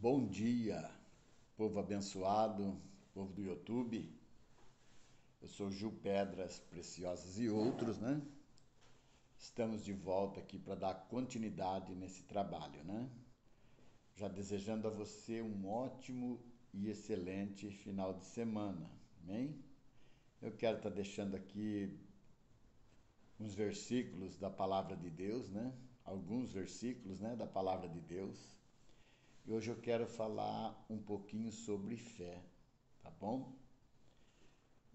Bom dia, povo abençoado, povo do YouTube. Eu sou Gil Pedras Preciosas e outros, né? Estamos de volta aqui para dar continuidade nesse trabalho, né? Já desejando a você um ótimo e excelente final de semana, amém? Eu quero estar deixando aqui uns versículos da Palavra de Deus, né? Alguns versículos, né, da Palavra de Deus. E hoje eu quero falar um pouquinho sobre fé, tá bom?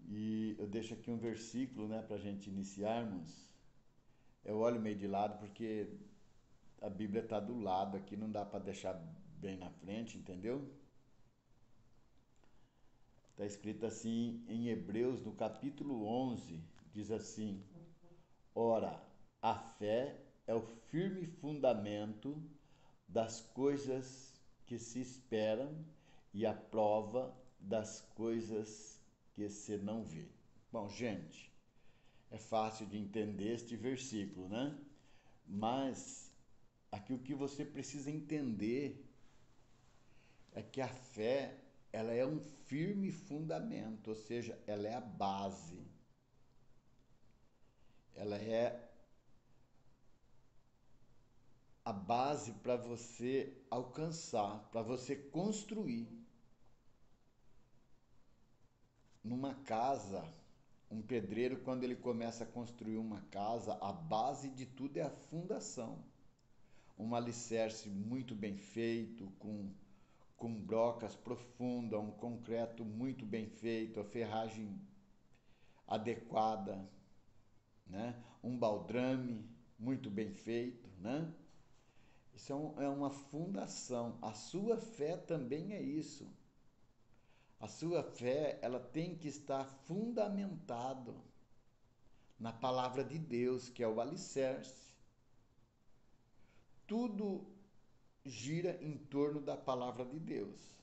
E eu deixo aqui um versículo, né, para a gente iniciarmos. Eu olho meio de lado porque a Bíblia está do lado aqui, não dá para deixar bem na frente, entendeu? Está escrito assim em Hebreus, no capítulo 11, diz assim: Ora, a fé é o firme fundamento das coisas que se esperam e a prova das coisas que se não vê. Bom, gente, é fácil de entender este versículo, né? Mas aqui o que você precisa entender é que a fé, ela é um firme fundamento, ou seja, ela é a base. Ela é a base para você alcançar, para você construir. Numa casa, um pedreiro, quando ele começa a construir uma casa, a base de tudo é a fundação. Um alicerce muito bem feito, com brocas profundas, um concreto muito bem feito, a ferragem adequada, né? Um baldrame muito bem feito, né? Isso é uma fundação. A sua fé também é isso. A sua fé, ela tem que estar fundamentada na palavra de Deus, que é o alicerce. Tudo gira em torno da palavra de Deus.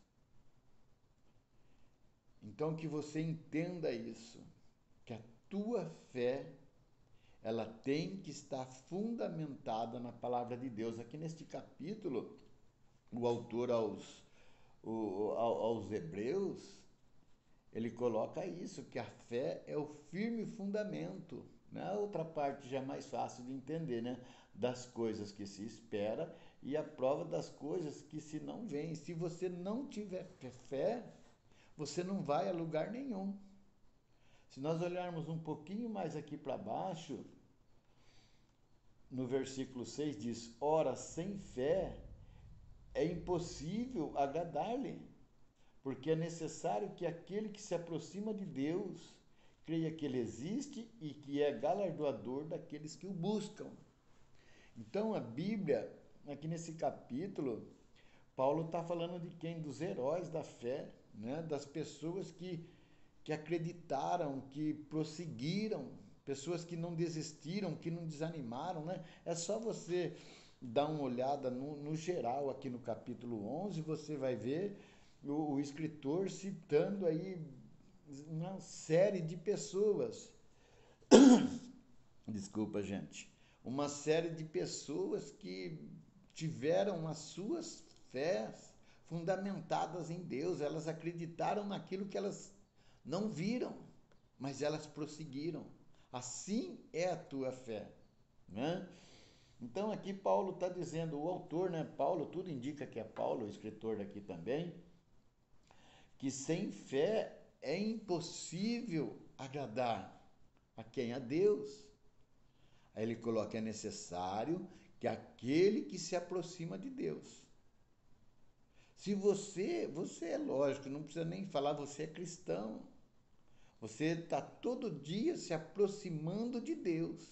Então que você entenda isso, que a tua fé, ela tem que estar fundamentada na palavra de Deus. Aqui neste capítulo, o autor aos Hebreus, ele coloca isso, que a fé é o firme fundamento. Né? A outra parte já é mais fácil de entender, né? Das coisas que se espera e a prova das coisas que se não vêem. Se você não tiver fé, você não vai a lugar nenhum. Se nós olharmos um pouquinho mais aqui para baixo, no versículo 6 diz: Ora, sem fé é impossível agradar-lhe, porque é necessário que aquele que se aproxima de Deus creia que ele existe e que é galardoador daqueles que o buscam. Então a Bíblia, aqui nesse capítulo, Paulo está falando de quem? Dos heróis da fé, né? Das pessoas que acreditaram, que prosseguiram, pessoas que não desistiram, que não desanimaram, né? É só você dar uma olhada no geral aqui no capítulo 11, você vai ver o escritor citando aí uma série de pessoas. Desculpa, gente. Uma série de pessoas que tiveram as suas fés fundamentadas em Deus. Elas acreditaram naquilo que elas não viram, mas elas prosseguiram. Assim é a tua fé, né? Então aqui Paulo está dizendo, o autor, né? Paulo, tudo indica que é Paulo, o escritor daqui também, que sem fé é impossível agradar a quem? A Deus. Aí ele coloca, é necessário que aquele que se aproxima de Deus. Se você é lógico, não precisa nem falar, você é cristão. Você está todo dia se aproximando de Deus.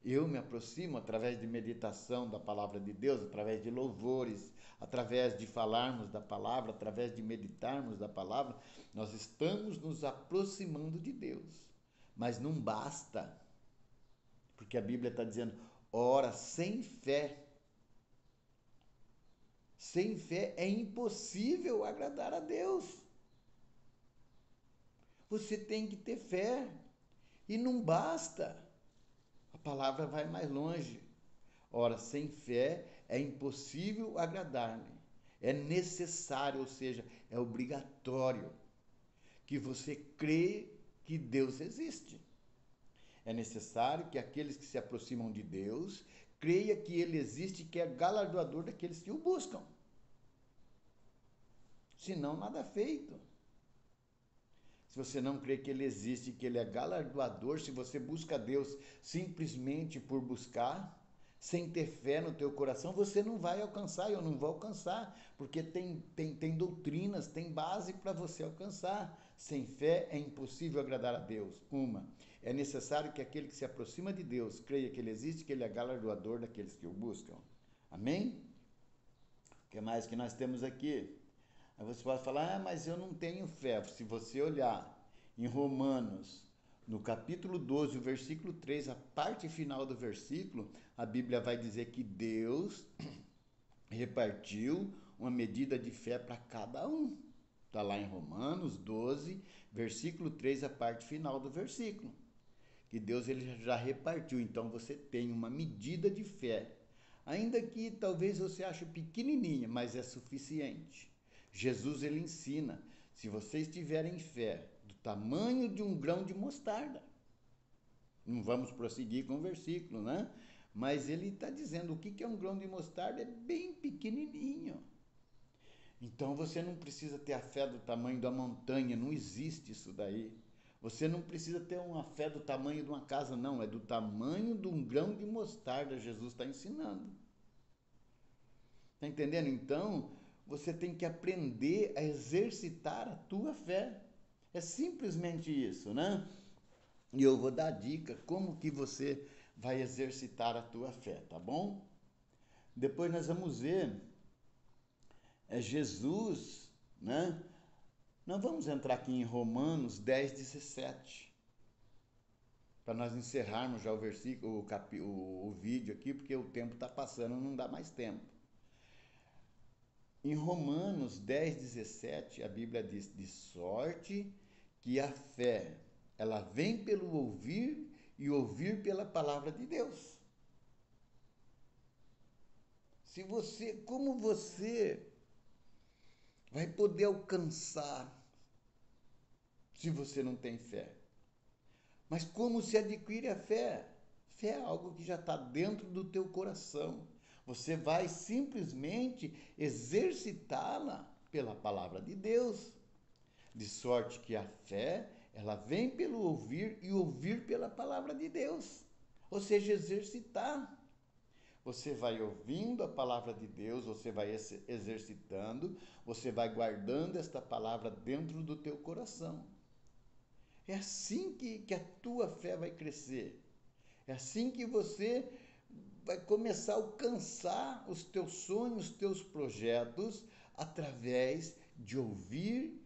Eu me aproximo através de meditação da palavra de Deus, através de louvores, através de falarmos da palavra, através de meditarmos da palavra, nós estamos nos aproximando de Deus. Mas não basta, porque a Bíblia está dizendo, ora, sem fé é impossível agradar a Deus. Você tem que ter fé. E não basta. A palavra vai mais longe. Ora, sem fé é impossível agradar-me. É necessário, ou seja, é obrigatório que você crê que Deus existe. É necessário que aqueles que se aproximam de Deus creia que Ele existe e que é galardoador daqueles que o buscam. Senão, nada é feito. Se você não crê que Ele existe, que Ele é galardoador, se você busca Deus simplesmente por buscar, sem ter fé no teu coração, você não vai alcançar, eu não vou alcançar, porque tem doutrinas, tem base para você alcançar. Sem fé é impossível agradar a Deus. É necessário que aquele que se aproxima de Deus creia que Ele existe, que Ele é galardoador daqueles que o buscam. Amém? O que mais que nós temos aqui? Aí você pode falar, mas eu não tenho fé. Se você olhar em Romanos, no capítulo 12, o versículo 3, a parte final do versículo, a Bíblia vai dizer que Deus repartiu uma medida de fé para cada um. Está lá em Romanos 12, versículo 3, a parte final do versículo. Que Deus ele já repartiu, então você tem uma medida de fé. Ainda que talvez você ache pequenininha, mas é suficiente. Jesus ele ensina, se vocês tiverem fé do tamanho de um grão de mostarda, não vamos prosseguir com o versículo, né? Mas ele está dizendo o que é um grão de mostarda, é bem pequenininho. Então você não precisa ter a fé do tamanho da montanha, não existe isso daí. Você não precisa ter uma fé do tamanho de uma casa, não, é do tamanho de um grão de mostarda, Jesus está ensinando. Está entendendo? Então, você tem que aprender a exercitar a tua fé. É simplesmente isso, né? E eu vou dar dica como que você vai exercitar a tua fé, tá bom? Depois nós vamos ver Jesus, né? Nós vamos entrar aqui em Romanos 10, 17. Para nós encerrarmos já o versículo, o vídeo aqui, porque o tempo está passando, não dá mais tempo. Em Romanos 10, 17, a Bíblia diz, de sorte que a fé, ela vem pelo ouvir e ouvir pela palavra de Deus. Como você vai poder alcançar se você não tem fé? Mas como se adquire a fé? Fé é algo que já está dentro do teu coração. Você vai simplesmente exercitá-la pela palavra de Deus. De sorte que a fé, ela vem pelo ouvir e ouvir pela palavra de Deus. Ou seja, exercitar. Você vai ouvindo a palavra de Deus, você vai exercitando, você vai guardando esta palavra dentro do teu coração. É assim que a tua fé vai crescer. É assim que você vai começar a alcançar os teus sonhos, os teus projetos, através de ouvir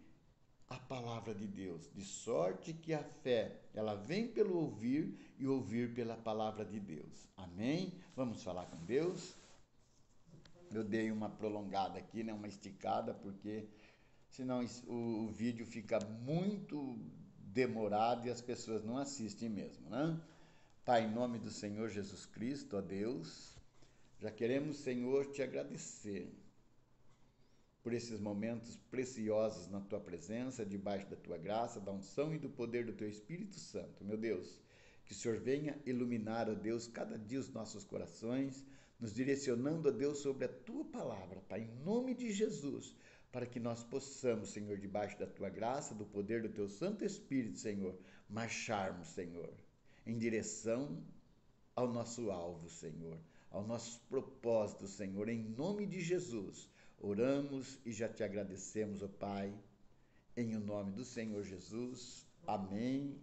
a palavra de Deus. De sorte que a fé, ela vem pelo ouvir e ouvir pela palavra de Deus. Amém? Vamos falar com Deus? Eu dei uma prolongada aqui, né? Uma esticada, porque senão o vídeo fica muito demorado e as pessoas não assistem mesmo, né? Pai, em nome do Senhor Jesus Cristo, ó Deus, já queremos, Senhor, te agradecer por esses momentos preciosos na tua presença, debaixo da tua graça, da unção e do poder do teu Espírito Santo. Meu Deus, que o Senhor venha iluminar, ó Deus, cada dia os nossos corações, nos direcionando, ó Deus, sobre a tua palavra, Pai, em nome de Jesus, para que nós possamos, Senhor, debaixo da tua graça, do poder do teu Santo Espírito, Senhor, marcharmos, Senhor, em direção ao nosso alvo, Senhor, ao nosso propósito, Senhor, em nome de Jesus. Oramos e já te agradecemos, ó Pai, em o nome do Senhor Jesus. Amém